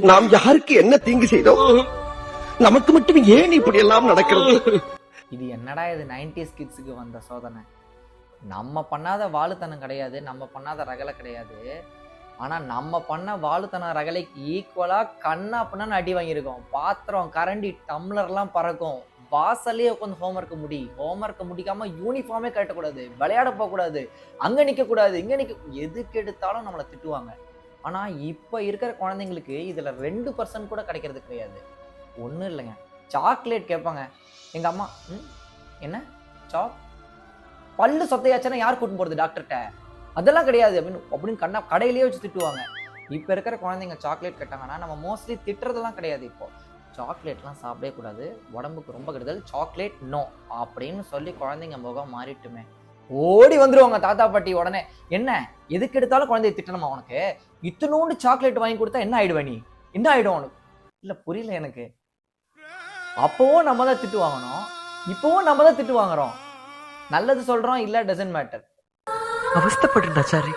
நாம் யாருக்கு என்ன தீங்கு செய்தோம்? நமக்கு மட்டும் ஏன் இப்படி எல்லாம் நடக்கிறது? இது என்னடா இது 90s கிட்ஸுக்கு வந்த சோதனை. நம்ம பண்ணாத வாழுத்தனம் கிடையாது, நம்ம பண்ணாத ரகலை கிடையாது. ஆனா நம்ம பண்ண வாழுத்தனம் ரகலைக்கு ஈக்குவலா கண்ணா பண்ணான்னு அடி வாங்கியிருக்கோம். பாத்திரம், கரண்டி, டம்ளர்லாம் பறக்கும். வாசல்லே உட்காந்து ஹோம்ஒர்க்கை முடிக்காம யூனிஃபார்மே கட்டக்கூடாது, விளையாட போகக்கூடாது, அங்க நிக்க கூடாது, இங்க நிக்க, எதுக்கு எடுத்தாலும் நம்மளை திட்டுவாங்க. ஆனா இப்ப இருக்கிற குழந்தைங்களுக்கு இதுல 2% கூட கிடைக்கிறது கிடையாது. ஒண்ணும் இல்லைங்க, சாக்லேட் கேட்பாங்க. எங்க அம்மா என்ன சாக் பல்லு சொத்தையாச்சுன்னா யார் கூட்டின்னு போறது டாக்டர்கிட்ட? அதெல்லாம் கிடையாது அப்படின்னு கண்ணா கடையிலேயே வச்சு திட்டுவாங்க. இப்ப இருக்கிற குழந்தைங்க சாக்லேட் கேட்டாங்கன்னா நம்ம மோஸ்ட்லி திட்டுறதெல்லாம் கிடையாது. இப்போ சாக்லேட்லாம் சாப்பிடவே கூடாது, உடம்புக்கு ரொம்ப கெடுதல், சாக்லேட் நோ அப்படின்னு சொல்லி குழந்தைங்க முகம் மாறிட்டுமே ஓடி வந்துருவாங்க தாத்தா பாட்டி. உடனே என்ன எதுக்கு எடுத்தாலும் குழந்தைய திட்டணுமா? உனக்கு இத்தனோண்டு சாக்லேட் வாங்கி கொடுத்தா என்ன ஆயிடுவ நீ? என்ன ஆயிடும் உனக்கு? இல்ல புரியல எனக்கு. அப்பவும் நம்ம தான் திட்டு வாங்கணும், இப்பவும் நம்ம தான் திட்டு வாங்குறோம். நல்லது சொல்றோம் இல்ல, டசன்ட் மேட்டர். அவஸ்தப்படுறா சாரி.